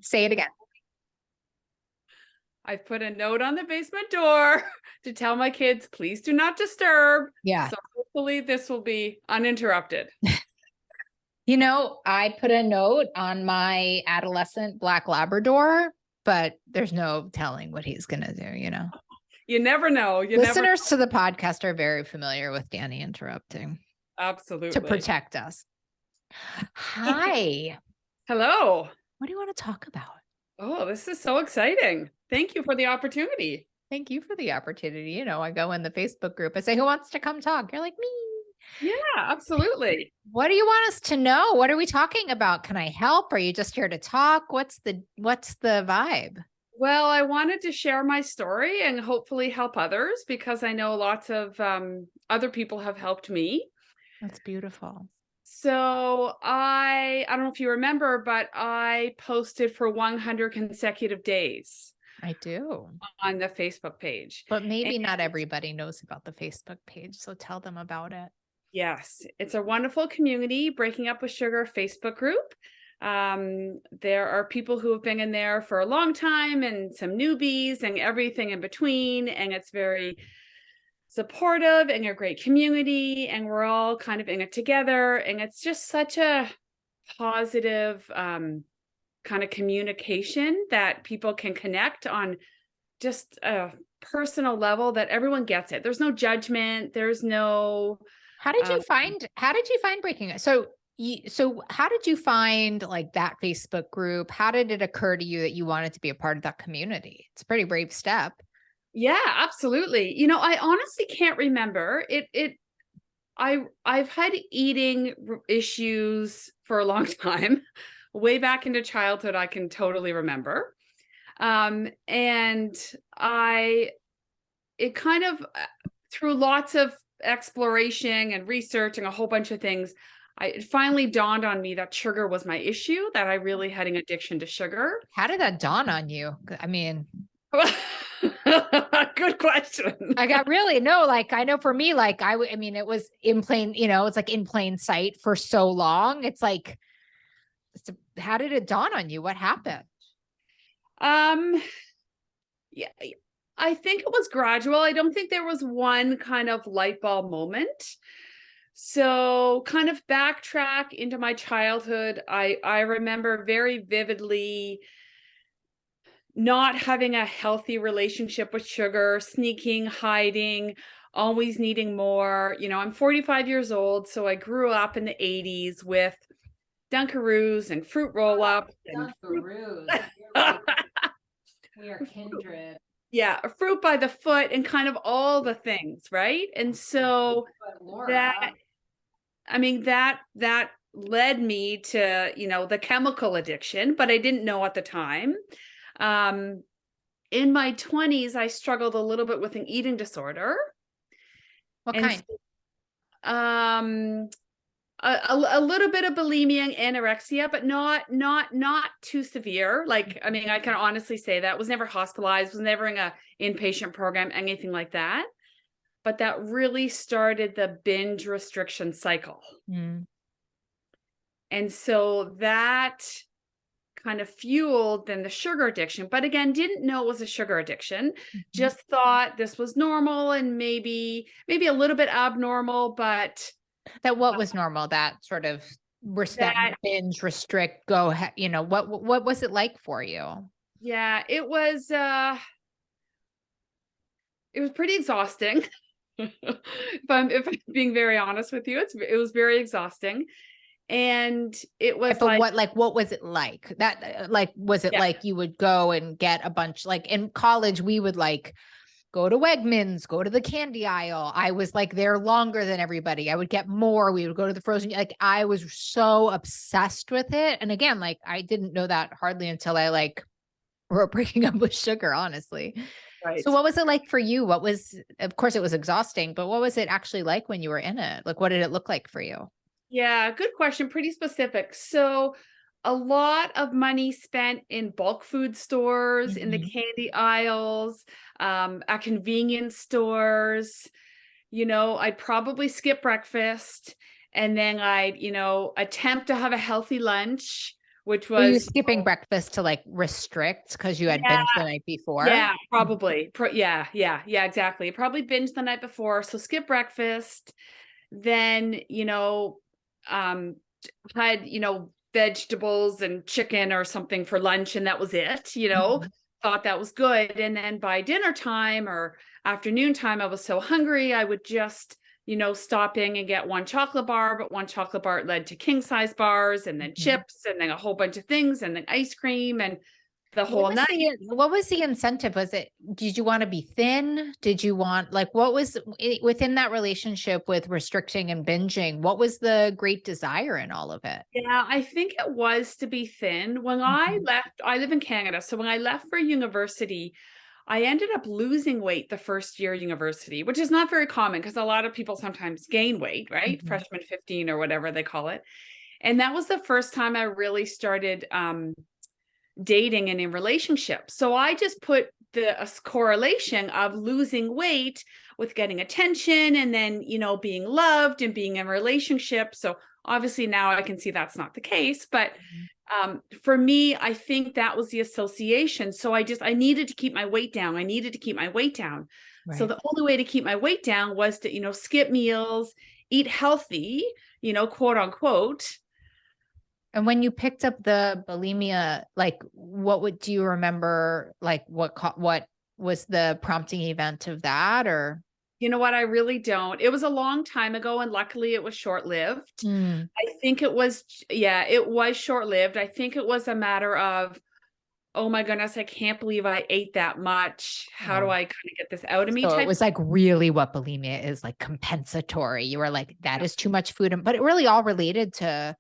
Say it again. I've put a note on the basement door to tell my kids, please do not disturb. Yeah. So hopefully this will be uninterrupted. You know, I put a note on my adolescent Black Labrador, but there's no telling what he's going to do, you know? You never know. Listeners to the podcast are very familiar with Danny interrupting. Absolutely. To protect us. Hi. Hello. What do you want to talk about? Oh, this is so exciting. Thank you for the opportunity. Thank you for the opportunity. You know, I go in the Facebook group. I say, who wants to come talk? You're like, me. Yeah, absolutely. What do you want us to know? What are we talking about? Can I help? Are you just here to talk? What's the vibe? Well, I wanted to share my story and hopefully help others because I know lots of other people have helped me. That's beautiful. So I don't know if you remember, but I posted for 100 consecutive days. I do. On the Facebook page. But maybe not everybody knows about the Facebook page. So tell them about it. Yes, it's a wonderful community, Breaking Up with Sugar Facebook group. There are people who have been in there for a long time and some newbies and everything in between. And it's very supportive and a great community. And we're all kind of in it together. And it's just such a positive kind of communication that people can connect on just a personal level that everyone gets it. There's no judgment. There's no. How did you find Breaking Up? So how did you find like that Facebook group? How did it occur to you that you wanted to be a part of that community? It's a pretty brave step. Yeah, absolutely. You know, I honestly can't remember it. I've had eating issues for a long time. Way back into childhood, I can totally remember. And it kind of, through lots of exploration and research and a whole bunch of things, it finally dawned on me that sugar was my issue, that I really had an addiction to sugar. How did that dawn on you? I mean, good question. I know for me, like, I mean, it was in plain, you know, it's like in plain sight for so long. It's like, how did it dawn on you? What happened? Yeah, I think it was gradual. I don't think there was one kind of light bulb moment. So kind of backtrack into my childhood. I remember very vividly not having a healthy relationship with sugar, sneaking, hiding, always needing more. You know, I'm 45 years old, so I grew up in the 80s with Dunkaroos and fruit roll-up. Dunkaroos. We are kindred. Yeah, a fruit by the foot and kind of all the things, right? And so that led me to, you know, the chemical addiction, but I didn't know at the time. In my 20s, I struggled a little bit with an eating disorder. What kind? A little bit of bulimia and anorexia, but not too severe. Like, I mean, I can honestly say that. Was never hospitalized, was never in a inpatient program, anything like that. But that really started the binge restriction cycle. Mm. And so that kind of fueled then the sugar addiction, but again, didn't know it was a sugar addiction. Mm-hmm. Just thought this was normal and maybe a little bit abnormal, but that what was normal, that sort of binge, restrict, go ahead, you know, what was it like for you? Yeah, it was pretty exhausting. if I'm being very honest with you, it was very exhausting. And it was what was it like? That was it like you would go and get a bunch, like in college, we would like go to Wegmans, go to the candy aisle. I was like there longer than everybody. I would get more. We would go to the frozen. Like I was so obsessed with it. And again, like I didn't know that hardly until I like wrote Breaking Up with Sugar, honestly. Right. So what was it like for you? Of course it was exhausting, but what was it actually like when you were in it? Like, what did it look like for you? Yeah, good question. Pretty specific. So a lot of money spent in bulk food stores, mm-hmm. in the candy aisles, at convenience stores. You know, I'd probably skip breakfast and then I'd, you know, attempt to have a healthy lunch which Were you was, skipping breakfast to like restrict because you had yeah, binged the night before? yeah, probably. Yeah, exactly. Probably binged the night before. So skip breakfast, then, um, had, vegetables and chicken or something for lunch, and that was it, Mhm. thought that was good. And then by dinner time or afternoon time, I was so hungry, I would just, stop in and get one chocolate bar, but one chocolate bar led to king size bars and then Mhm. chips and then a whole bunch of things and then ice cream and the whole night. What was the incentive? Was it, did you want to be thin? Did you want, like, what was within that relationship with restricting and binging? What was the great desire in all of it? Yeah, I think it was to be thin. When I Mhm. left, I live in Canada. So when I left for university, I ended up losing weight the first year of university, which is not very common because a lot of people sometimes gain weight, right? Mhm. Freshman 15 or whatever they call it. And that was the first time I really started dating and in relationships. So I just put the correlation of losing weight with getting attention and then, being loved and being in a relationship. So obviously now I can see that's not the case, but Mhm. for me, I think that was the association. So I needed to keep my weight down. I needed to keep my weight down. So Right. the only way to keep my weight down was to, skip meals, eat healthy, quote unquote. And when you picked up the bulimia, like, do you remember, like, what was the prompting event of that, or? You know what? I really don't. It was a long time ago, and luckily it was short-lived. Mm. I think it was, yeah, it was short-lived. I think it was a matter of, oh my goodness, I can't believe I ate that much. How do Oh. I kind of get this out of me So it type? was like really what bulimia is, like compensatory. You were like, that Yeah. is too much food. But it really all related to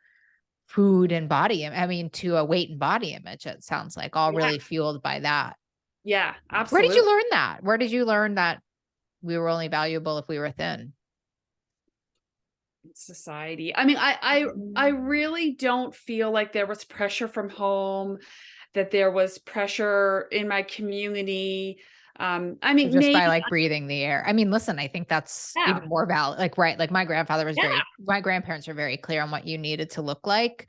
food and I mean, to a weight and body image, it sounds like all Yeah, really fueled by that. yeah, Where did you absolutely. learn that? Where did you learn that we were only valuable if we were thin? Society. I mean, I really don't feel like there was pressure from home, that there was pressure in my community. I So mean, just by maybe, like breathing the air. I mean, listen, I think that's yeah, even more valid. Like, right. Like yeah, my grandparents are very clear on what you needed to look like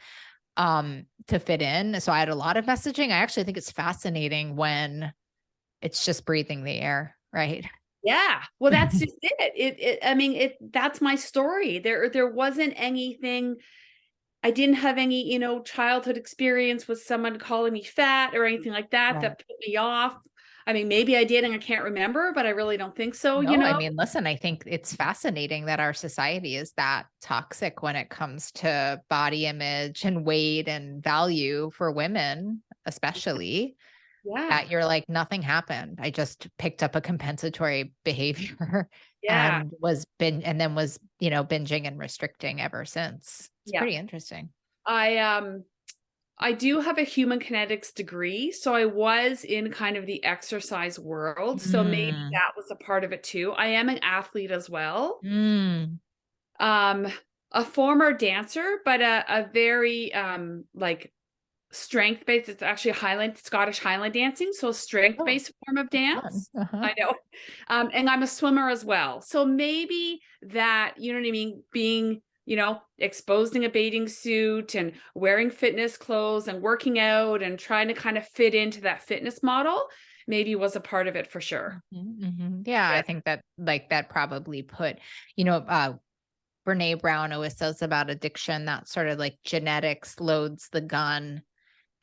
to fit in. So I had a lot of messaging. I actually think it's fascinating when it's just breathing the air, right? yeah. Well, that's just it. I mean, that's my story. There wasn't anything. I didn't have any, childhood experience with someone calling me fat or anything like that Right. that put me off. I mean, maybe I did and I can't remember, but I really don't think so, No, I mean, listen, I think it's fascinating that our society is that toxic when it comes to body image and weight and value for women, especially, Yeah. that you're like, nothing happened. I just picked up a compensatory behavior Yeah. and was, binging and restricting ever since. It's Yeah. pretty interesting. I I do have a human kinetics degree, so I was in kind of the exercise world. So maybe Mm, that was a part of it too. I am an athlete as well. mm. Um, a former dancer, but a very like strength based. It's actually Scottish Highland dancing, so a strength Oh, based form of fun. dance. Uh-huh. I know. And I'm a swimmer as well. So maybe that, you know what I mean, being, exposed in a bathing suit and wearing fitness clothes and working out and trying to kind of fit into that fitness model maybe was a part of it for sure. Mhm, mhm. Yeah, Yeah. I think that like that probably put, Brene Brown always says about addiction that sort of like genetics loads the gun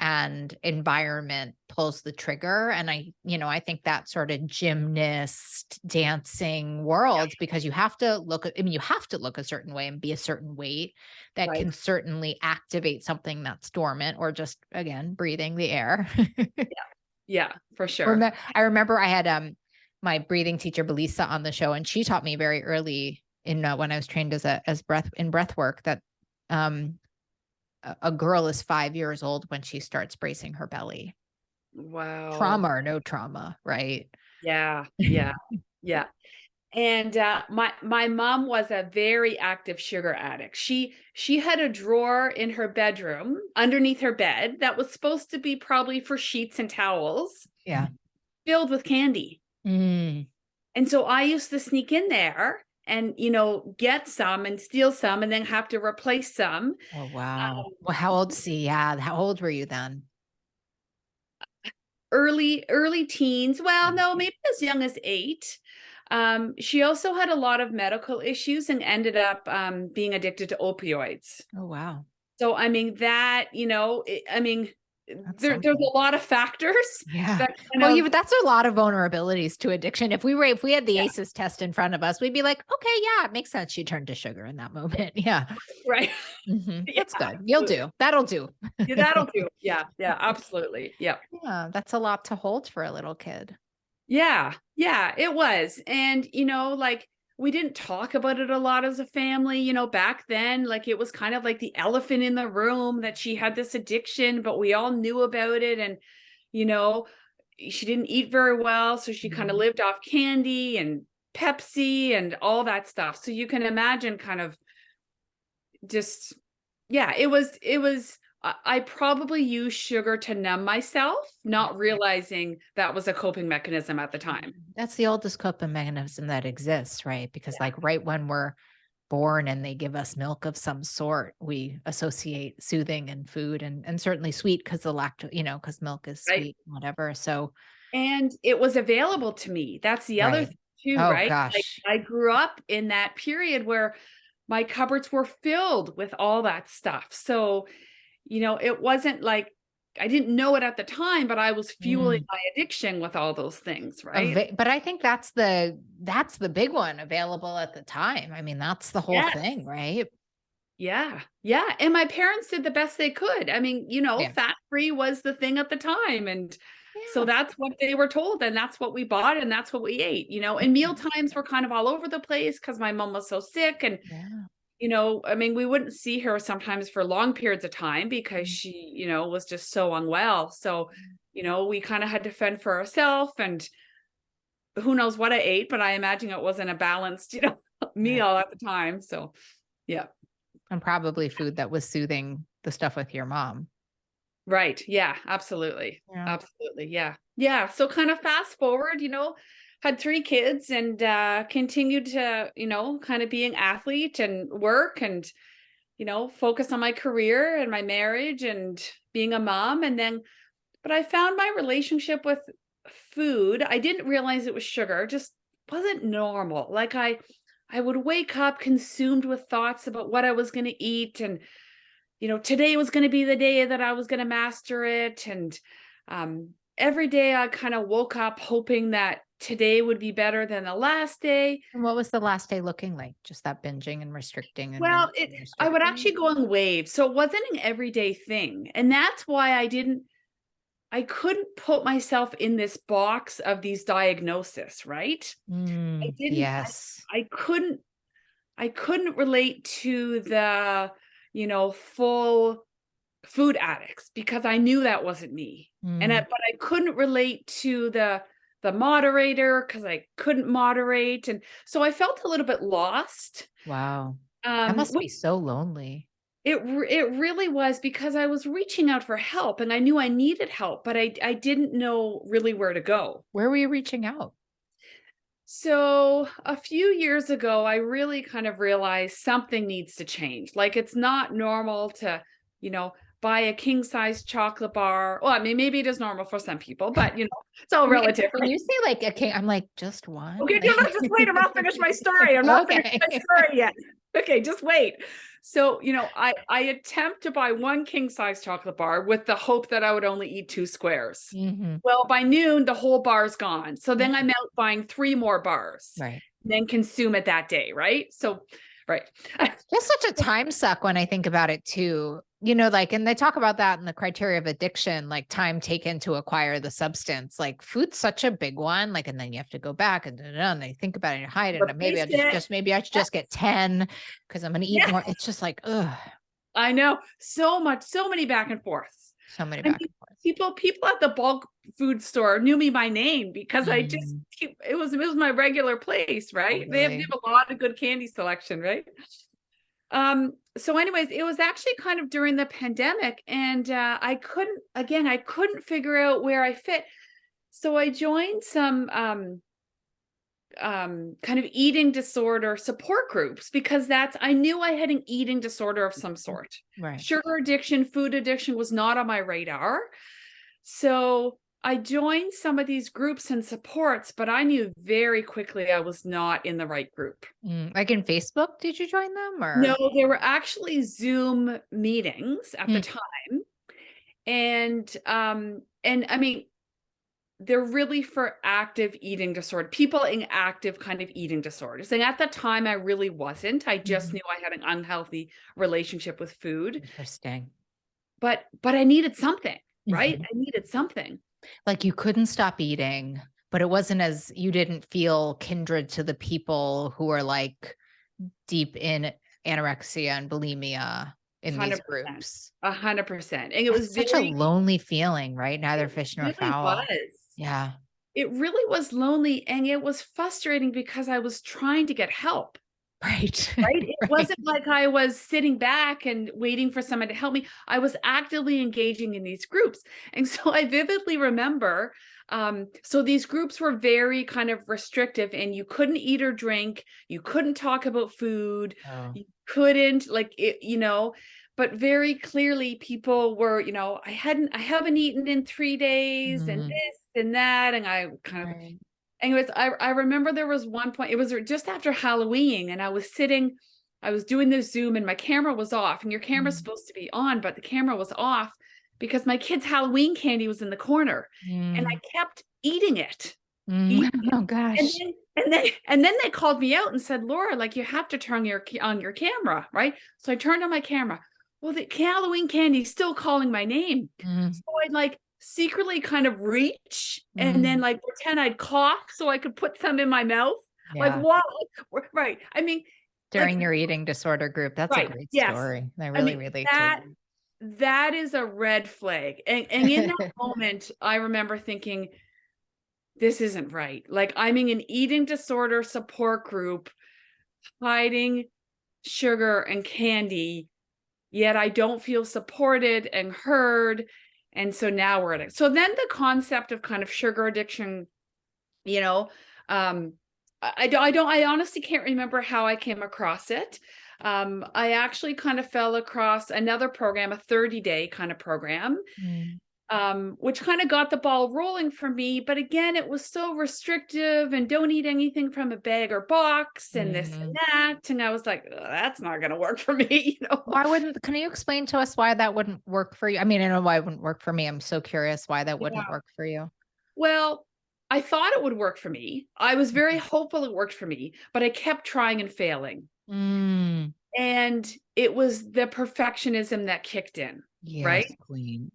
and environment pulls the trigger. And I think that sort of gymnast dancing Yeah. world, because you have to look a certain way and be a certain weight that Right. can certainly activate something that's dormant or just, again, breathing the air. Yeah, for sure. I remember I had my breathing teacher Belisa on the show, and she taught me very early in when I was trained as breath work that um a girl is 5 years old when she starts bracing her belly. Wow. Trauma or no trauma, right? Yeah. Yeah. Yeah. And my mom was a very active sugar addict. She had a drawer in her bedroom underneath her bed that was supposed to be probably for sheets and towels Yeah. filled with candy. Mm. And so I used to sneak in there and, you know, get some and steal some and then have to replace some. Oh, wow. Um, Well, how old see? Yeah. How old were you then? early teens. Well, Mm. no, maybe as young as 8. She also had a lot of medical issues and ended up being addicted to opioids. Oh, wow. So, I mean, that, you know, I mean, That's there's something. a lot of factors Yeah. that kind Well, of, you that's a lot of vulnerabilities to addiction. If we had the ACEs test in front of us, we'd be like, okay, yeah, it makes sense. She turned to sugar in that moment. Yeah. right. Yeah, That's good. You'll absolutely. do. That'll do. Yeah, that'll do. Yeah, yeah, absolutely. Yeah. Yeah, that's a lot to hold for a little kid. Yeah, yeah, it was. And, you know, like we didn't talk about it a lot as a family, you know, back then, like it was kind of like the elephant in the room that she had this addiction, but we all knew about it. And, you know, she didn't eat very well. So she kind of Mhm. lived off candy and Pepsi and all that stuff. So you can imagine kind of just, yeah, I probably used sugar to numb myself, not realizing that was a coping mechanism at the time. That's the oldest coping mechanism that exists, right? Because like right when we're born and they give us milk of some sort, we associate soothing and food and certainly sweet because the lactose, because milk is Right. sweet, whatever. So And it was available to me. That's the other right. thing too, Oh right? Like gosh. I grew up in that period where my cupboards were filled with all that stuff. So, you know, it wasn't like I didn't know it at the time, but I was fueling Mm. my addiction with all those things, right? But I think that's the big one available at the time. I mean, that's the whole Yes. thing, right? Yeah. Yeah. And my parents did the best they could. I mean, you know, Yeah. fat free was the thing at the time. And so Yeah. that's what they were told. And that's what we bought. And that's what we ate, you know, and meal times were kind of all over the place because my mom was so sick. And, Yeah. you know, I mean, we wouldn't see her sometimes for long periods of time because Mm. she, you know, was just so unwell. So, you know, we kind of had to fend for ourselves and who knows what I ate, but I imagine it wasn't a balanced, you know, Right. meal at the time. So, yeah. And probably food that was soothing the stuff with your mom. Right. Yeah, absolutely. Yeah. Absolutely. Yeah. Yeah. So kind of fast forward, you know, had 3 kids and continued to, you know, kind of be an athlete and work and, you know, focus on my career and my marriage and being a mom. And then, but I found my relationship with food. I didn't realize it was sugar, just wasn't normal. Like I would wake up consumed with thoughts about what I was going to eat and you know, today was going to be the day that I was going to master it. And every day I kind of woke up hoping that today would be better than the last day. And what was the last day looking like? Just that binging and restricting and Well, I would restricting? actually go in waves. So it wasn't an everyday thing. And that's why I couldn't put myself in this box of these diagnoses, right? I Mm, didn't, yes. I couldn't, I couldn't relate to the, you know, full food addicts because I knew that wasn't me. Mm, But I couldn't relate to the moderator because I couldn't moderate. And so I felt a little bit lost. wow. That must Which be so lonely. it really was because I was reaching out for help and I knew I needed help, but I didn't know really where to go. Where were you reaching out? So a few years ago, I really kind of realized something needs to change. Like it's not normal to, you know, buy a king size chocolate bar. Well, I mean, maybe it is normal for some people, but you know, it's all relative, When right? you say like, okay, I'm like, just one? Okay, no, no, just wait. I'm not finished my story. I'm not finished Okay. my story yet. Okay, just wait. So, you know, I attempt to buy one king size chocolate bar with the hope that I would only eat 2 squares. Hmm. Well, by noon, the whole bar's gone. So then I'm out buying 3 more bars, Right. then consume it that day, right? So, right. Just such a time suck when I think about it too. Like, and they talk about that in the criteria of addiction, like time taken to acquire the substance. Like food's such a big one. Like, and then you have to go back and, and they think about it and hide it. And maybe Replace I'll it. maybe I should Yeah. just get 10 because I'm going to eat Yeah, more. It's just like, ugh, I know. So much, so many back and forths. so many I back mean, and forth. people at the bulk food store knew me by name because I just Mm, it was my regular place, right? They totally. have a lot of good candy selection, right? So anyways, it was actually kind of during the pandemic and I couldn't figure out where I fit. So I joined some kind of eating disorder support groups, because I knew I had an eating disorder of some sort. Right. Sugar addiction, food addiction was not on my radar. So I joined some of these groups and supports, but I knew very quickly I was not in the right group. Like in Facebook, did you join them No, or? there were actually Zoom meetings at the Mm, time. And I mean, they're really for active eating disorder, people in active kind of eating disorders. And at the time, I really wasn't. I just mhm. knew I had an unhealthy relationship with food, Interesting. but I needed something, right? Mhm. I needed something. Like you couldn't stop eating, but it wasn't as you didn't feel kindred to the people who are like deep in anorexia and bulimia in these 100%. groups. 100%. And it was That's such a very, lonely feeling, right? Neither it fish nor really fowl. was. Yeah. It really was lonely, and it was frustrating because I was trying to get help. Right. Right? It Right. wasn't like I was sitting back and waiting for someone to help me. I was actively engaging in these groups. And so I vividly remember, so these groups were very kind of restrictive, and you couldn't eat or drink, you couldn't talk about food, Oh. you couldn't like it, but very clearly people were, I haven't eaten in 3 days and Mm, this and that. And I kind of, right. anyways, I remember there was one point, it was just after Halloween, and I was doing the Zoom and my camera was off, and your camera's Mm, supposed to be on, but the camera was off because my kid's Halloween candy was in the corner, and I mm, kept eating it. mm. Eating it. Oh And gosh. then they called me out and said, Laura, like you have to turn on your camera, right? So I turned on my camera. Well, the Halloween candy's still calling my name. Mm, So I'd like secretly kind of reach and then mm. like pretend I'd cough so I could put some in my mouth. Like, Yeah. what? Right. I mean, like, During your eating disorder group. That's a right. great Yes. story. I I really mean, relate to it. that is a red flag. And in that moment, I remember thinking, this isn't right. Like, I'm in an eating disorder support group hiding sugar and candy, yet I don't feel supported and heard. And so now we're at it. So then the concept of kind of sugar addiction, you know, um, I honestly can't remember how I came across it. I actually kind of fell across another program, a 30-day kind of program, Mm, which kind of got the ball rolling for me. But again, it was so restrictive, and don't eat anything from a bag or box and this and mhm. that. And I was like, "Ugh, that's not going to work for me, you know? Why wouldn't can you explain to us why that wouldn't work for you? I mean, I know why it wouldn't work for me. I'm so curious why that wouldn't Yeah. work for you. Well, I thought it would work for me. I was very Mhm. hopeful it worked for me, but I kept trying and failing. Mm, And it was the perfectionism that kicked in, yes, right? queen.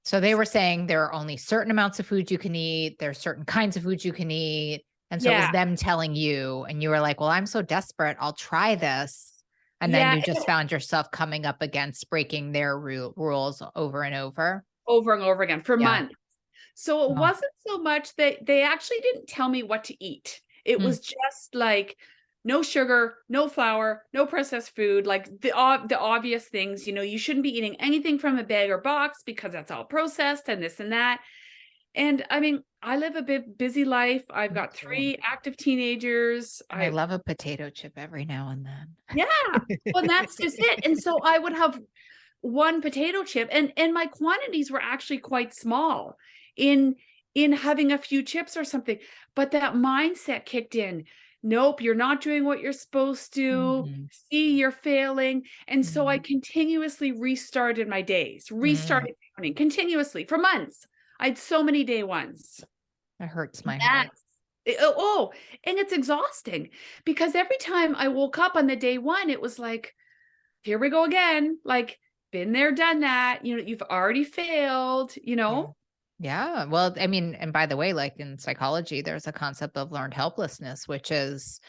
So they were saying there are only certain amounts of food you can eat, there's certain kinds of foods you can eat. And so it was Yeah. them telling you, and you were like, well, I'm so desperate, I'll try this. And then Yeah. you just found yourself coming up against breaking their rules over and over. Over and over again for Yeah. months. So it Oh. wasn't so much that they actually didn't tell me what to eat. It Mm, was just like no sugar, no flour, no processed food, like the obvious things, you shouldn't be eating anything from a bag or box because that's all processed and this and that. And I mean, I live a bit busy life. I've me got too. 3 active teenagers. And I love a potato chip every now and Yeah, well, that's just it. And so I would have one potato chip, and my quantities were actually quite small in having a few chips or something, but that mindset kicked in. Nope, you're not doing what you're supposed to. Mhm, See, you're failing. And so I mhm, continuously restarted my days, mm. restarted counting continuously for months. I had so many day ones. It hurts And my heart. and it's exhausting because every time I woke up on the day one, it was like, here we go again. Like, been there, done that. You've already failed, Yeah. Yeah. Well, I mean, and by the way, like in psychology, there's a concept of learned helplessness, which is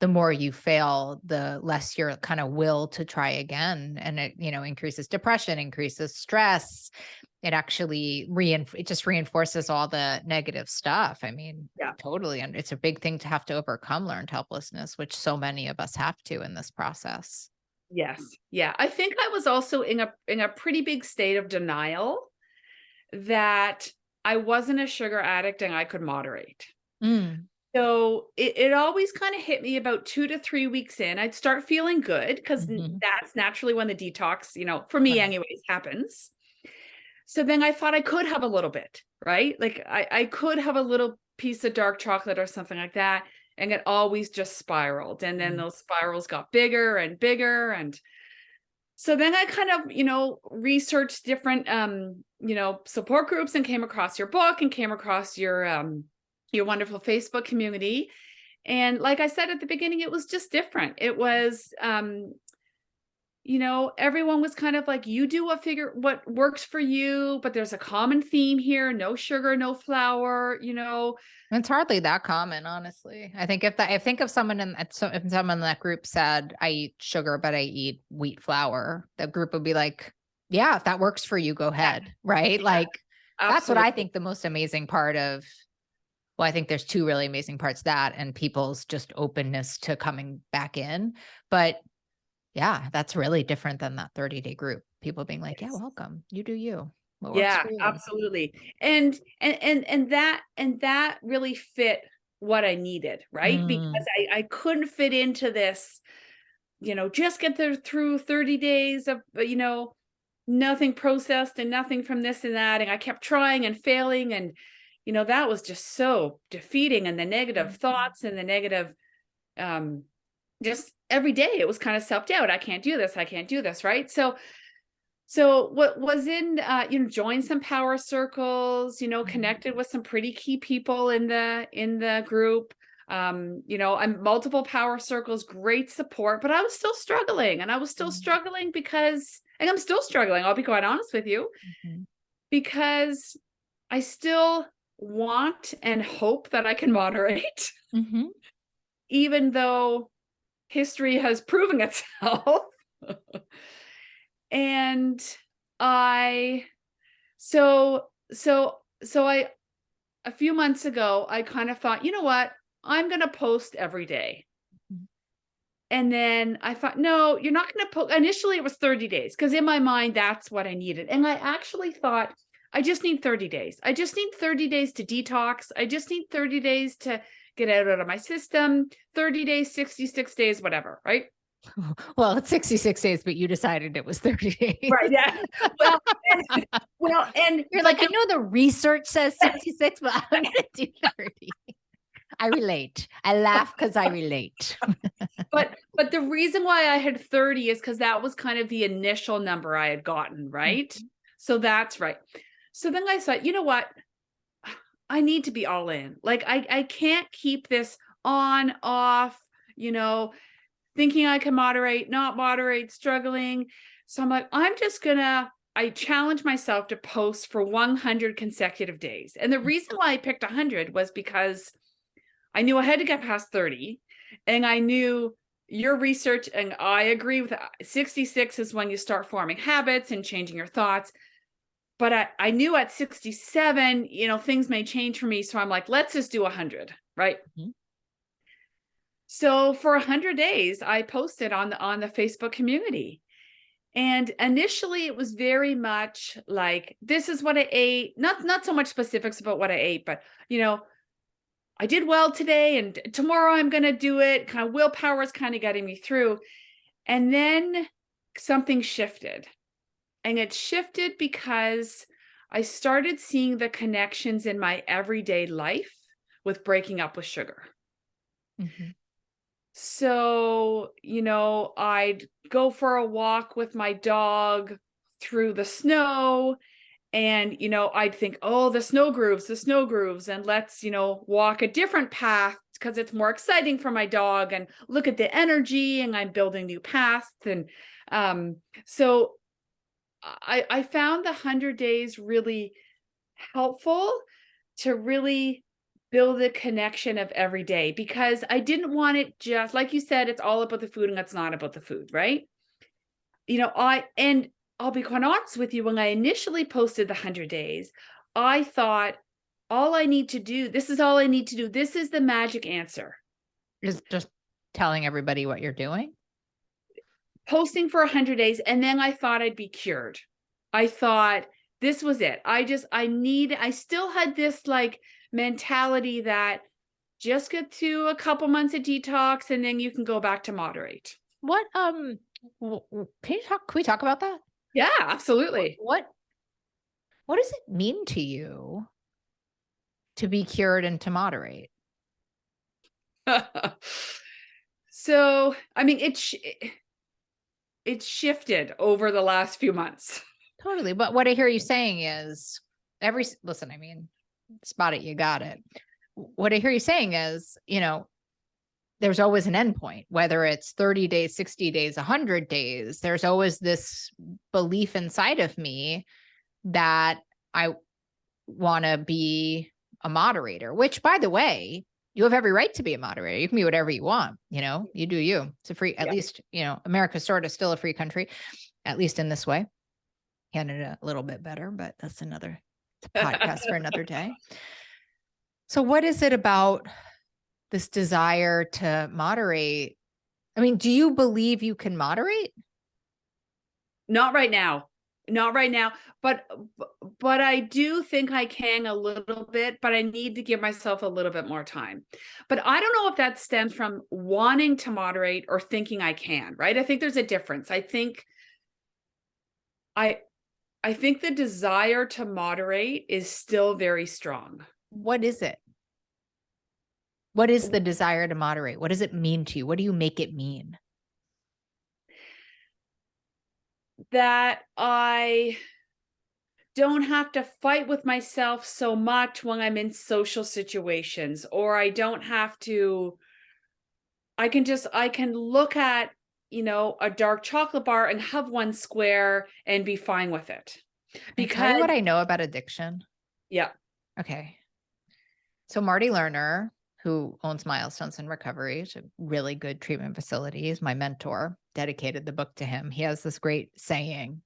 the more you fail, the less your kind of will to try again. And it, increases depression, increases stress. It actually it just reinforces all the negative stuff. I mean, Yeah. totally. And it's a big thing to have to overcome learned helplessness, which so many of us have to in this process. Yes. Yeah. I think I was also in a pretty big state of denial that I wasn't a sugar addict and I could moderate. Mm. So it always kind of hit me about 2 to 3 weeks in. I'd start feeling good because Mhm. that's naturally when the detox, for me Right. anyways, happens. So then I thought I could have a little bit, right? Like I could have a little piece of dark chocolate or something like that. And it always just spiraled. And then Mhm. those spirals got bigger and bigger. And so then I kind of, researched different, support groups and came across your book and came across your wonderful Facebook community. And like I said at the beginning, it was just different. It was, everyone was kind of like, you do what works for you, but there's a common theme here: no sugar, no flour. It's hardly that common, honestly. I think if someone if someone in that group said, I eat sugar, but I eat wheat flour, the group would be like, yeah, if that works for you, go Yeah, ahead. Right. yeah, Like, that's what I absolutely. think the most amazing part of, well, I think there's two really amazing parts, that and people's just openness to coming back in. But yeah, that's really different than that 30-day group. People being like, yeah, Yes. welcome. You do you. What works Yeah, for you? absolutely. And that really fit what I needed, right? Because Mm, I couldn't fit into this, just get there through 30 days of, nothing processed and nothing from this and that. And I kept trying and failing. And, that was just so defeating. And the negative mhm, thoughts and the negative, um, just every day it was kind of self-doubt. I can't do this. I can't do this. Right. So what was in, joined some power circles, mhm, connected with some pretty key people in the group. I'm multiple power circles, great support, but I was still struggling, and I was still mhm, struggling because, and I'm still struggling, I'll be quite honest with you, mhm, because I still want and hope that I can moderate, mhm. even though history has proven itself. And I so I a few months ago, I kind of thought, you know what? I'm going to post every day. Mhm. And then I thought, no, you're not going to post. Initially, it was 30 days because in my mind, that's what I needed. And I actually thought, I just need 30 days. I just need 30 days to detox. I just need 30 days to get out of my system. 30 days, 66 days, whatever. Right. Well, it's 66 days, but you decided it was 30 days. Right. Yeah. Well, and, You're like, but I know the research says 66, but I'm going to do 30. I relate. I laugh because I relate. but the reason why I had 30 is because that was kind of the initial number I had gotten, right? Mhm. So that's right. So then I thought, you know what? I need to be all in. Like I can't keep this on, off, you know, thinking I can moderate, not moderate, struggling. So I'm like, I challenge myself to post for 100 consecutive days. And the reason why I picked 100 was because I knew I had to get past 30, and I knew your research, and I agree with 66 is when you start forming habits and changing your thoughts. But I knew at 67, things may change for me. So I'm like, let's just do 100, right? Mhm. So for 100 days, I posted on the Facebook community. And initially it was very much like, this is what I ate, not so much specifics about what I ate, but I did well today and tomorrow I'm going to do it. Kind of willpower is kind of getting me through. And then something shifted. And it shifted because I started seeing the connections in my everyday life with breaking up with sugar. Mhm. So, I'd go for a walk with my dog through the snow. And, I'd think, oh, the snow grooves, and let's, walk a different path because it's more exciting for my dog, and look at the energy, and I'm building new paths. And so I found the 100 days really helpful to really build a connection of every day, because I didn't want it, just like you said, it's all about the food and it's not about the food, right? And I'll be quite honest with you, when I initially posted the 100 days, I thought, this is all I need to do. This is the magic answer. Just telling everybody what you're doing. Posting for 100 days. And then I thought I'd be cured. I thought this was it. I still had this like mentality that just get to a couple months of detox and then you can go back to moderate. What, can we talk about that? Yeah, absolutely. What does it mean to you to be cured and to moderate? So, I mean, it's shifted over the last few months. Totally. But what I hear you saying is listen, I mean, spot it, you got it. What I hear you saying is, there's always an endpoint, whether it's 30 days, 60 days, 100 days, there's always this belief inside of me that I want to be a moderator, which, by the way, you have every right to be a moderator. You can be whatever you want. You do you. It's a free, at least, America's sort of still a free country, at least in this way. Canada, a little bit better, but that's another podcast for another day. So what is it about this desire to moderate? I mean, do you believe you can moderate? Not right now. Not right now, but I do think I can a little bit, but I need to give myself a little bit more time. But I don't know if that stems from wanting to moderate or thinking I can, right? I think there's a difference. I think the desire to moderate is still very strong. What is it? What is the desire to moderate? What does it mean to you? What do you make it mean? That I don't have to fight with myself so much when I'm in social situations, or I don't have to, I can look at, a dark chocolate bar and have one square and be fine with it. Because tell you what I know about addiction. Yeah. Okay. So Marty Lerner, who owns Milestones in Recovery, it's a really good treatment facility, is my mentor, dedicated the book to him. He has this great saying,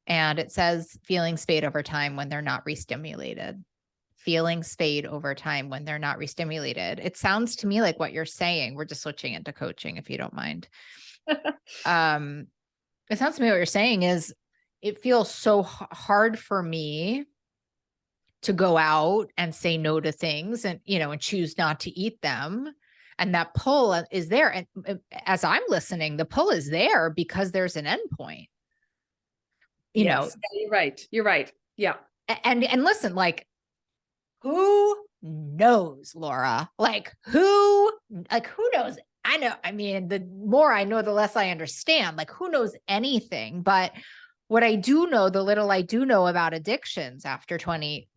and it says, feelings fade over time when they're not re-stimulated. Feelings fade over time when they're not re-stimulated. It sounds to me like what you're saying. We're just switching into coaching, if you don't mind. It sounds to me what you're saying is, it feels so hard for me to go out and say no to things and, and choose not to eat them. And that pull is there. And as I'm listening, the pull is there because there's an endpoint. Yes, you're right. You're right. Yeah. And listen, like, who knows, Laura? Who knows? I know. I mean, the more I know, the less I understand. Who knows anything? But what I do know, the little I do know about addictions after 20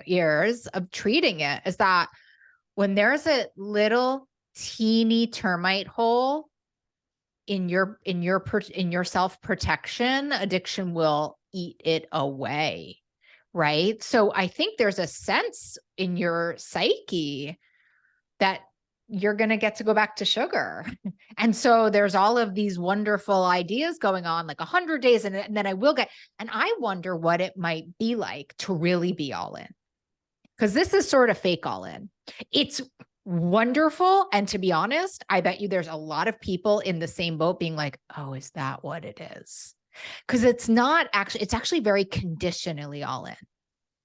years of treating it, is that when there's a little teeny termite hole in your self-protection, addiction will eat it away. Right. So I think there's a sense in your psyche that you're going to get to go back to sugar. And so there's all of these wonderful ideas going on, like 100 days. And then I will get, and I wonder what it might be like to really be all in. Because this is sort of fake all in. It's wonderful. And to be honest, I bet you there's a lot of people in the same boat being like, oh, is that what it is? Because it's actually very conditionally all in.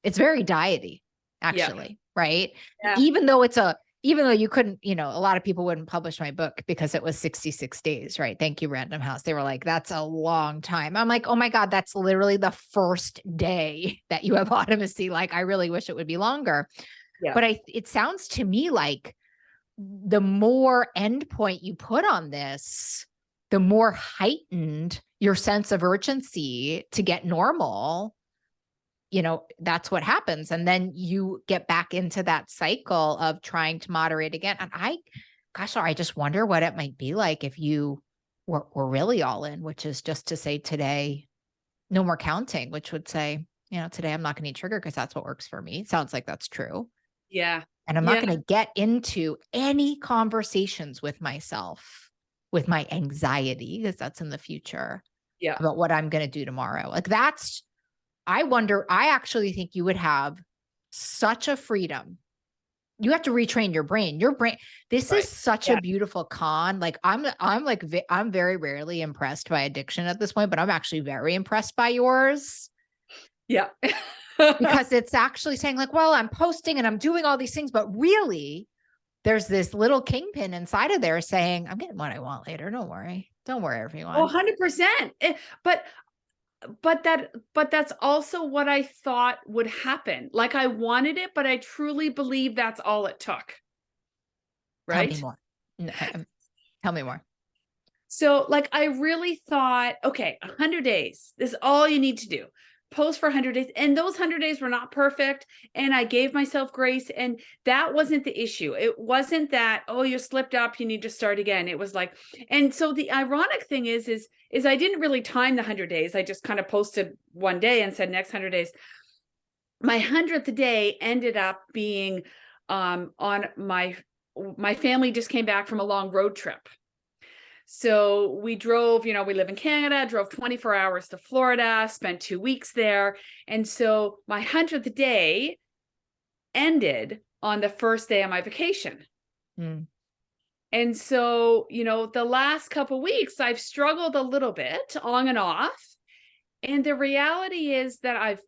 It's very diety, actually, right? Yeah. Even though you couldn't, a lot of people wouldn't publish my book because it was 66 days, right? Thank you, Random House. They were like, that's a long time. I'm like, oh my God, that's literally the first day that you have automacy. I really wish it would be longer. Yeah. But it sounds to me like the more endpoint you put on this, the more heightened your sense of urgency to get normal, that's what happens. And then you get back into that cycle of trying to moderate again. And I just wonder what it might be like if you were really all in, which is just to say today, no more counting, which would say, today I'm not going to eat sugar because that's what works for me. It sounds like that's true. Yeah. And I'm not going to get into any conversations with myself, with my anxiety, because that's in the future. Yeah. About what I'm going to do tomorrow. I wonder, I actually think you would have such a freedom. You have to retrain your brain. This is such a beautiful con. I'm very rarely impressed by addiction at this point, but I'm actually very impressed by yours. Yeah. Because it's actually saying well, I'm posting and I'm doing all these things, but really there's this little kingpin inside of there saying, I'm getting what I want later. Don't worry. Don't worry, Oh, everyone. 100%. But that's also what I thought would happen. Like I wanted it, but I truly believe that's all it took. Tell me Right? more. Tell me more. So like I really thought, okay, 100 days. This is all you need to do. Post for 100 days. And those 100 days were not perfect. And I gave myself grace. And that wasn't the issue. It wasn't that, oh, you slipped up, you need to start again. It was like, and so the ironic thing is I didn't really time the 100 days. I just kind of posted one day and said next 100 days. My 100th day ended up being on my family just came back from a long road trip. So we drove, we live in Canada, drove 24 hours to Florida, spent 2 weeks there. And so my 100th day ended on the first day of my vacation. Mm. And so, the last couple of weeks, I've struggled a little bit on and off. And the reality is that I've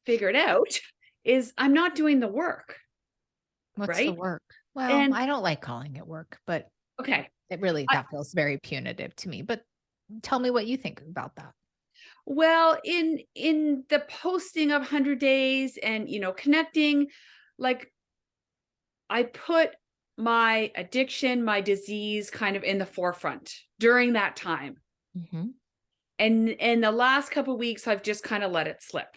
figured out is I'm not doing the work. What's right? the work? Well, And I don't like calling it work, but okay. that feels very punitive to me. But tell me what you think about that. Well, in the posting of 100 days and, connecting, like I put my addiction, my disease kind of in the forefront during that time. Mm-hmm. And the last couple of weeks, I've just kind of let it slip.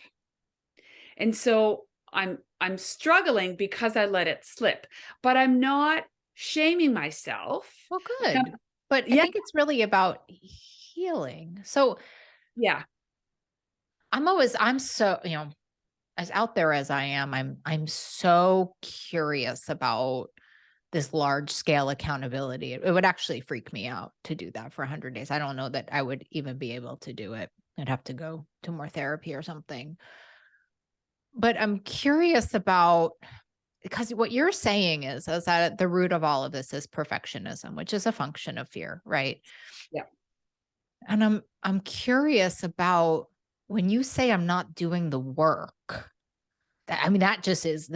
And so I'm struggling because I let it slip, but I'm not shaming myself. Well, good. But I think it's really about healing. So yeah, I'm so, as out there as I am, I'm so curious about this large scale accountability. It would actually freak me out to do that for 100 days. I don't know that I would even be able to do it. I'd have to go to more therapy or something. But I'm curious about, because what you're saying is that at the root of all of this is perfectionism, which is a function of fear, right? Yeah. And I'm curious about when you say I'm not doing the work, that just is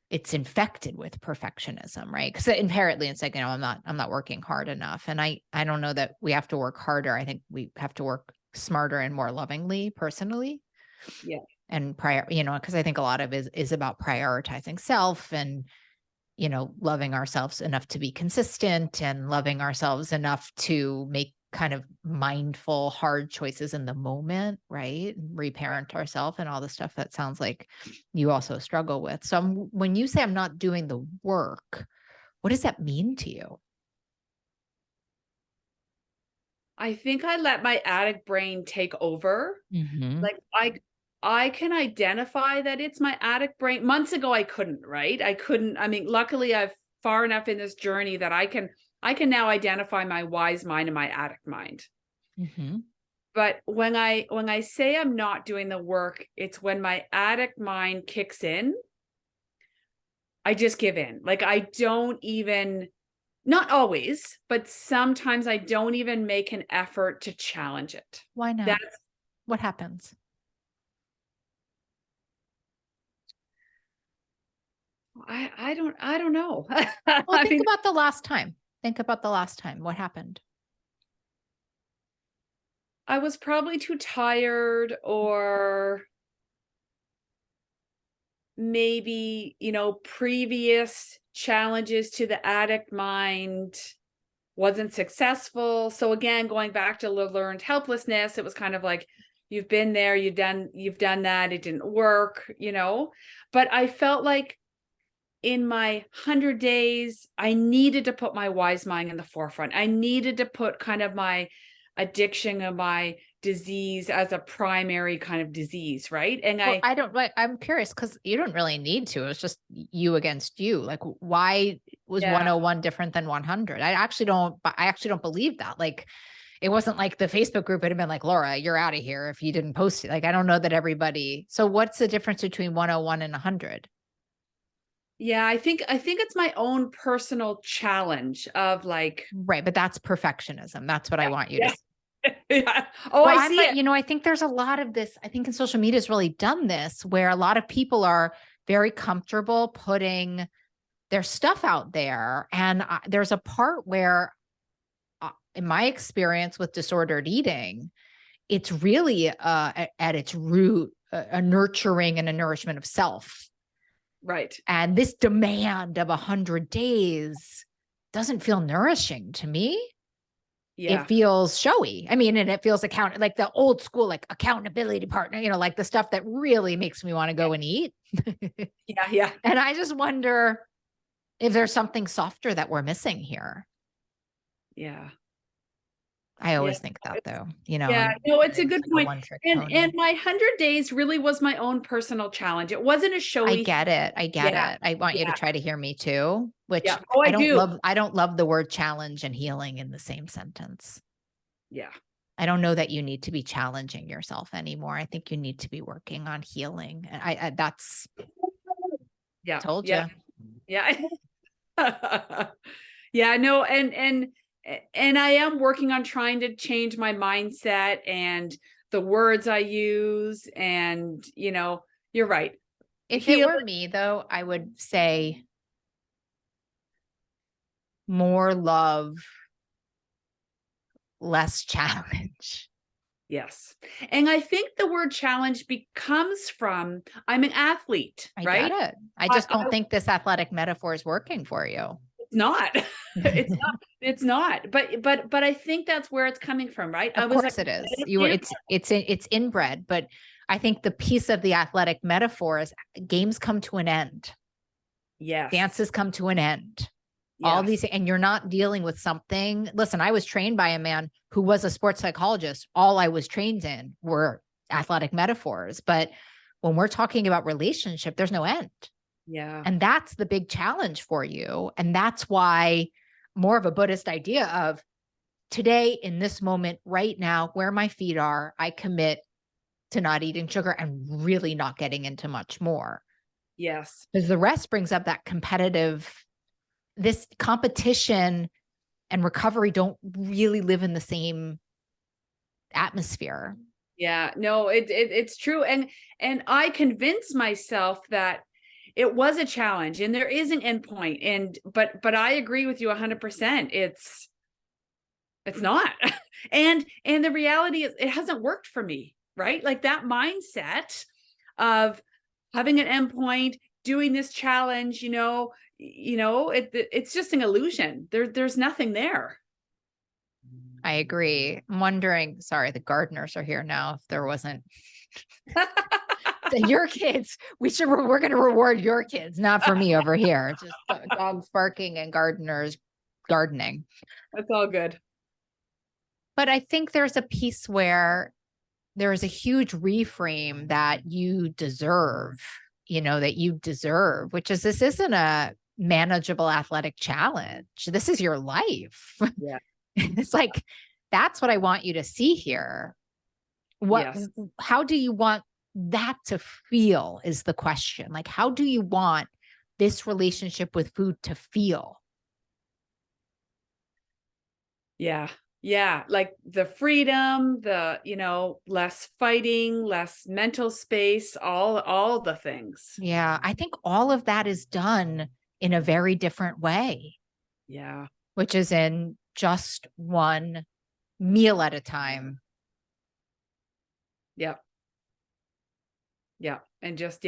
it's infected with perfectionism, right? Because inherently it's like, I'm not working hard enough. And I don't know that we have to work harder. I think we have to work smarter and more lovingly personally. Yeah. And because I think a lot of it is about prioritizing self and, loving ourselves enough to be consistent and loving ourselves enough to make kind of mindful, hard choices in the moment, right? Reparent ourselves and all the stuff that sounds like you also struggle with. So when you say I'm not doing the work, what does that mean to you? I think I let my addict brain take over. Mm-hmm. Like I can identify that it's my addict brain. Months ago, I couldn't, right? I mean, luckily I've far enough in this journey that I can now identify my wise mind and my addict mind. Mm-hmm. But when I say I'm not doing the work, it's when my addict mind kicks in, I just give in. Like I don't even, not always, but sometimes I don't even make an effort to challenge it. Why not? What happens? I don't know. Well, think about the last time. Think about the last time. What happened? I was probably too tired, or maybe, previous challenges to the addict mind wasn't successful. So again, going back to learned helplessness, it was kind of like, you've been there, you've done that, it didn't work, but I felt like in my 100 days, I needed to put my wise mind in the forefront. I needed to put kind of my addiction and my disease as a primary kind of disease, right? And I'm curious because you don't really need to. It was just you against you. Like, why was 101 different than 100? I actually don't believe that. Like, it wasn't like the Facebook group had been like, Laura, you're out of here if you didn't post it. Like, I don't know that everybody. So what's the difference between 101 and 100? Yeah, I think it's my own personal challenge of like, right. But that's perfectionism. That's what I want you to say. Yeah. Oh, I see it. I think there's a lot of this. I think in social media has really done this where a lot of people are very comfortable putting there's stuff out there. And there's a part where, in my experience with disordered eating, it's really at its root, a nurturing and a nourishment of self. Right. And this demand of 100 days doesn't feel nourishing to me. Yeah. It feels showy. I mean, and it feels like the old school, like accountability partner, you know, like the stuff that really makes me want to go and eat. Yeah. Yeah. And I just wonder if there's something softer that we're missing here. Yeah. I always think that, though, you know. Yeah, no, it's a good point. one-trick And pony. my 100 days really was my own personal challenge. It wasn't a showy. I get it. I get Yeah. it. I want you to try to hear me too, which Yeah. Oh, I do. I don't love the word challenge and healing in the same sentence. Yeah. I don't know that you need to be challenging yourself anymore. I think you need to be working on healing. And that's Yeah. told Yeah. you. Yeah. Yeah, no, and I am working on trying to change my mindset and the words I use. And, you know, you're right. If it were me, though, I would say more love, less challenge. Yes. And I think the word challenge becomes from, I'm an athlete, I right? get it. I just don't think this athletic metaphor is working for you. It's not. It's not. It's not. But I think that's where it's coming from, right? Of course it is. It's inbred, but I think the piece of the athletic metaphor is games come to an end. Yes. Dances come to an end. All these, and you're not dealing with something. Listen, I was trained by a man who was a sports psychologist. All I was trained in were athletic metaphors. But when we're talking about relationship, there's no end. Yeah. And that's the big challenge for you. And that's why more of a Buddhist idea of today, in this moment, right now, where my feet are, I commit to not eating sugar and really not getting into much more. Yes. Because the rest brings up that this competition and recovery don't really live in the same atmosphere. Yeah, no, it's true. And I convinced myself that it was a challenge and there is an endpoint. And but I agree with you 100%. It's not. And the reality is it hasn't worked for me, right? Like that mindset of having an endpoint, doing this challenge, it's just an illusion. There's nothing there. I agree. I'm wondering, sorry, the gardeners are here now. If there wasn't your kids, we're going to reward your kids, not for me over here. Just dogs barking and gardeners gardening. That's all good. But I think there's a piece where there is a huge reframe that you deserve, which is this isn't a manageable athletic challenge. This is your life. Yeah. It's like, that's what I want you to see here. How do you want that to feel is the question. Like, how do you want this relationship with food to feel? Yeah. Yeah. Like the freedom, less fighting, less mental space, all the things. Yeah. I think all of that is done in a very different way. Yeah. Which is in just one meal at a time. Yep. Yeah. And just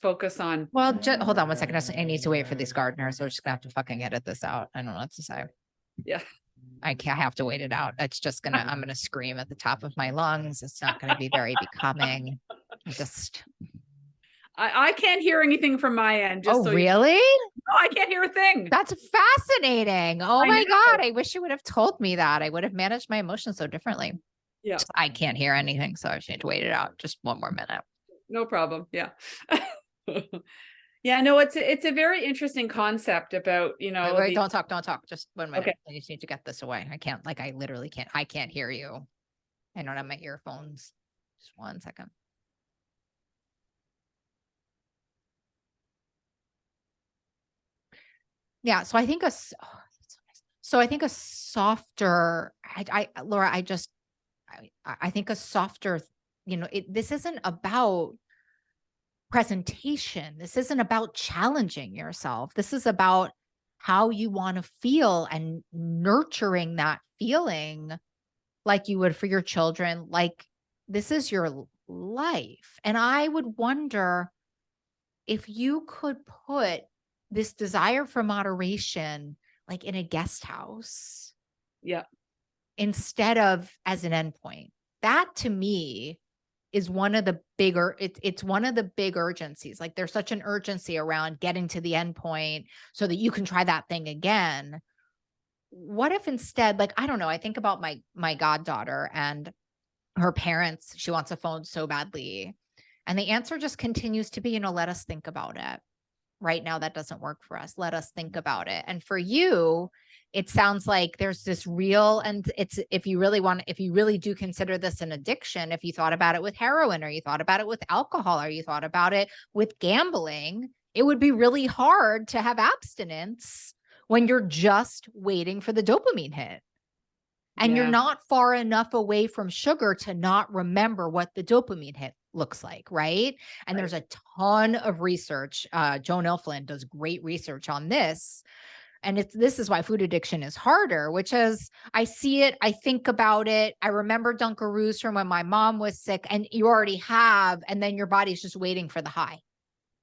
focus on. Well, hold on 1 second. I need to wait for these gardeners. We're just gonna have to fucking edit this out. I don't know what to say. Yeah. I have to wait it out. It's just I'm gonna scream at the top of my lungs. It's not gonna be very becoming. I can't hear anything from my end. Really? No, I can't hear a thing. That's fascinating. Oh my God. I wish you would have told me that. I would have managed my emotions so differently. Yeah. I can't hear anything, so I just need to wait it out. Just one more minute. No problem. Yeah. Yeah, no, it's a very interesting concept about, Wait, don't talk. Just 1 minute. Okay. I just need to get this away. I literally can't. I can't hear you. I don't have my earphones. Just 1 second. Yeah. So I think a softer, Laura, I think a softer, this isn't about presentation. This isn't about challenging yourself. This is about how you want to feel and nurturing that feeling like you would for your children. Like this is your life. And I would wonder if you could put this desire for moderation like in a guest house. Yeah. Instead of as an endpoint. That to me is one of the bigger, it's one of the big urgencies. Like there's such an urgency around getting to the endpoint so that you can try that thing again. What if instead, like, I don't know, I think about my goddaughter and her parents, she wants a phone so badly. And the answer just continues to be, let us think about it. Right now, that doesn't work for us. Let us think about it. And for you, it sounds like there's this real, and it's, if you really do consider this an addiction, if you thought about it with heroin, or you thought about it with alcohol, or you thought about it with gambling, it would be really hard to have abstinence when you're just waiting for the dopamine hit. And you're not far enough away from sugar to not remember what the dopamine hit looks like, right? And there's a ton of research. Joan Ilflin does great research on this. And this is why food addiction is harder, which is I see it, I think about it. I remember Dunkaroos from when my mom was sick, and you already have, and then your body's just waiting for the high.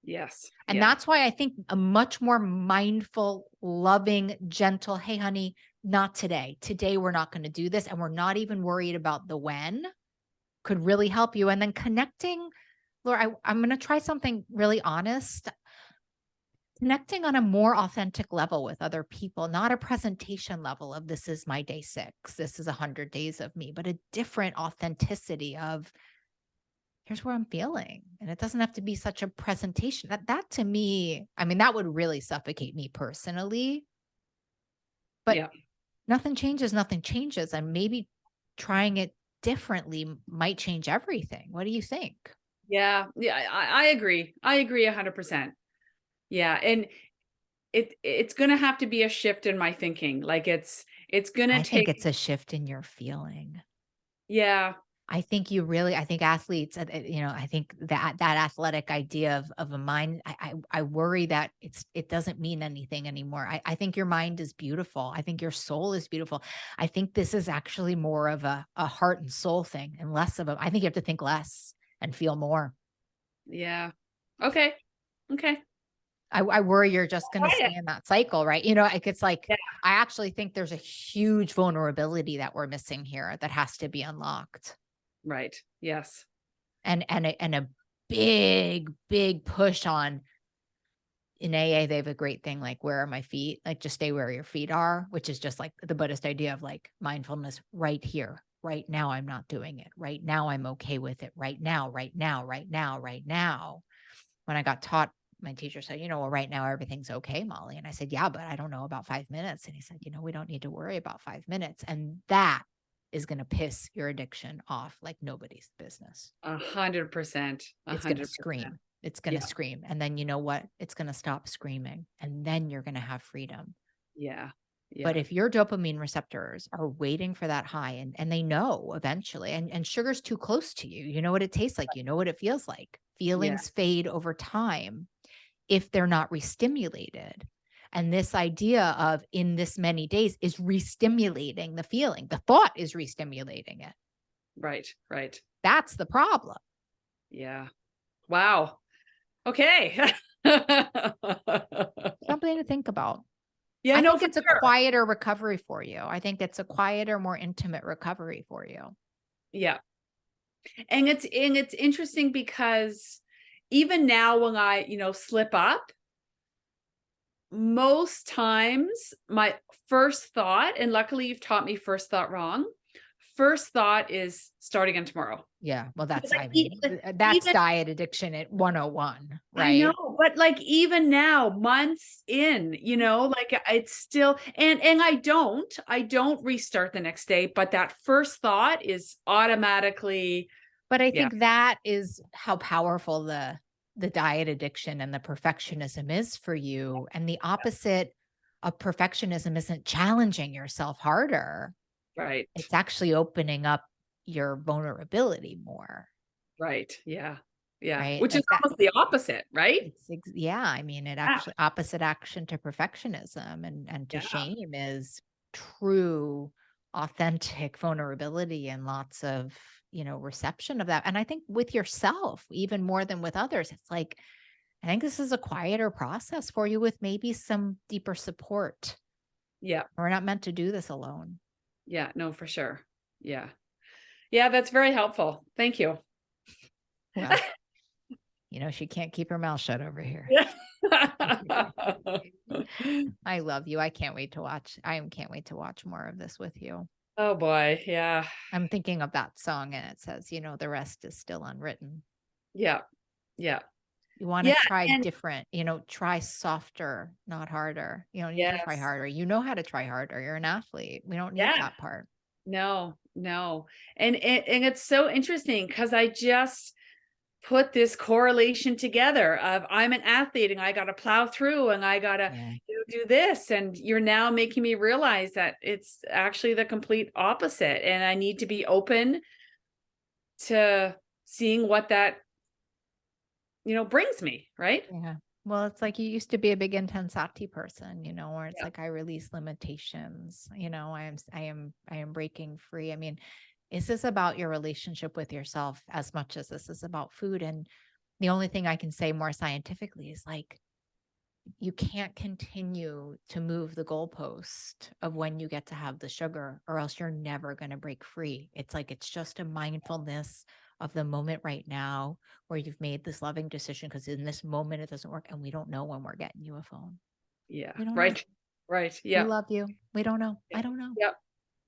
Yes. And that's why I think a much more mindful, loving, gentle, hey, honey, not today. Today, we're not going to do this. And we're not even worried about the when could really help you. And then connecting, Laura, I'm going to try something really honest. Connecting on a more authentic level with other people, not a presentation level of this is my day 6, this is 100 days of me, but a different authenticity of here's where I'm feeling. And it doesn't have to be such a presentation. That to me, I mean, that would really suffocate me personally. But nothing changes. And maybe trying it differently might change everything. What do you think? Yeah. I agree. I agree 100%. Yeah. And it's going to have to be a shift in my thinking. Like it's going to take. I think it's a shift in your feeling. Yeah. I think athletes, I think that athletic idea of a mind, I worry that it doesn't mean anything anymore. I think your mind is beautiful. I think your soul is beautiful. I think this is actually more of a heart and soul thing and less of I think you have to think less and feel more. Yeah. Okay. I worry you're just going to stay in that cycle, right? It's like, I actually think there's a huge vulnerability that we're missing here that has to be unlocked. Right. Yes. And a big push on in AA, they have a great thing like, where are my feet? Like just stay where your feet are, which is just like the Buddhist idea of like mindfulness right here, right now. I'm not doing it right now. I'm okay with it right now. When I got taught, my teacher said, well, right now everything's okay, Molly. And I said, yeah, but I don't know about 5 minutes. And he said, we don't need to worry about 5 minutes. And that is going to piss your addiction off like nobody's business. 100%. It's going to scream. It's going to scream. And then you know what? It's going to stop screaming. And then you're going to have freedom. Yeah. But if your dopamine receptors are waiting for that high and they know eventually, and sugar's too close to you, you know what it tastes like, you know what it feels like. Feelings fade over time if they're not re-stimulated. And this idea of in this many days is re-stimulating the feeling. The thought is re-stimulating it. Right. That's the problem. Yeah. Wow. Okay. Something to think about. Yeah, I think it's a quieter recovery for you. I think it's a quieter, more intimate recovery for you. Yeah. And it's interesting because even now when I, slip up, most times my first thought, and luckily you've taught me first thought wrong. First thought is start again tomorrow. Yeah. Well, that's diet addiction at 101, right? I know, but like even now, months in, like it's still, and I don't restart the next day, but that first thought is automatically. But I think that is how powerful the diet addiction and the perfectionism is for you. And the opposite of perfectionism isn't challenging yourself harder. Right. It's actually opening up your vulnerability more. Right. Yeah. Yeah. right? Which is Like that. almost the opposite, right? Yeah, I mean, it Yeah. actually opposite action to perfectionism and to Yeah. shame is true, authentic vulnerability and lots of, reception of that. And I think with yourself, even more than with others, it's like, I think this is a quieter process for you with maybe some deeper support. Yeah. We're not meant to do this alone. Yeah. No, for sure. Yeah. Yeah. That's very helpful. Thank you. Well, she can't keep her mouth shut over here. Yeah. I love you. I can't wait to watch. Can't wait to watch more of this with you. Oh boy. Yeah. I'm thinking of that song and it says, the rest is still unwritten. Yeah. Yeah. You want to Yeah. try And different, try softer, not harder. You don't need to try yes. harder. You know how to try harder. You're an athlete. We don't need Yeah. that part. No, no. And it's so interesting because I just put this correlation together of I'm an athlete and I got to plow through and I got to Yeah. do this. And you're now making me realize that it's actually the complete opposite. And I need to be open to seeing what that, brings me. Right. Yeah. Well, it's like you used to be a big intensati person, where it's Yeah. like I release limitations, I am breaking free. I mean, is this about your relationship with yourself as much as this is about food? And the only thing I can say more scientifically is like you can't continue to move the goalpost of when you get to have the sugar, or else you're never going to break free. It's like it's just a mindfulness of the moment right now where you've made this loving decision because in this moment it doesn't work and we don't know when we're getting you a phone. Yeah. We don't know. Right. Right. We Yeah. love you. We don't know. Yeah. I don't know. Yep.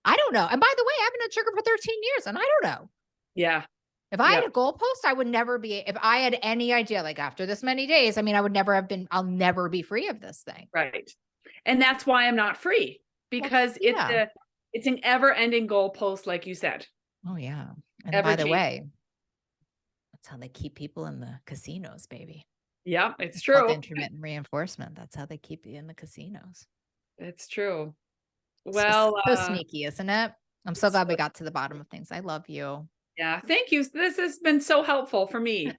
I don't know. And by the way, I haven't had sugar for 13 years and I don't know. Yeah. If I had Yeah. a goalpost, I would never be, if I had any idea, like after this many days, I mean, I would never have been, I'll never be free of this thing. Right. And that's why I'm not free, because yeah. it's an ever-ending goalpost, like you said. Oh, yeah. And Ever by the change. way, that's how they keep people in the casinos, baby. Yeah, it's It's called true. intermittent reinforcement. That's how they keep you in the casinos. It's true. So, Well, so sneaky, isn't it? I'm so glad we so- got to the bottom of things. I love you. yeah, thank you. This has been so helpful for me.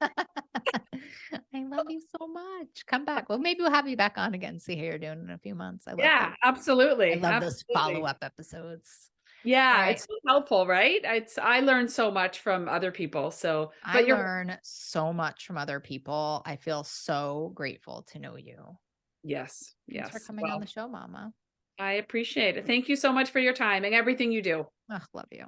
I love you so much. Come back. Well, maybe we'll have you back on again, see how you're doing in a few months. I love Yeah, those. absolutely. I love those Absolutely. follow-up episodes. Yeah, All right. it's so helpful, right? I learned so much from other people. So, I but you're learn so much from other people. I feel so grateful to know you. yes, Thanks for yes. coming on Well, the show, Mama. I appreciate it. Thank you so much for your time and everything you do. Ugh, love you.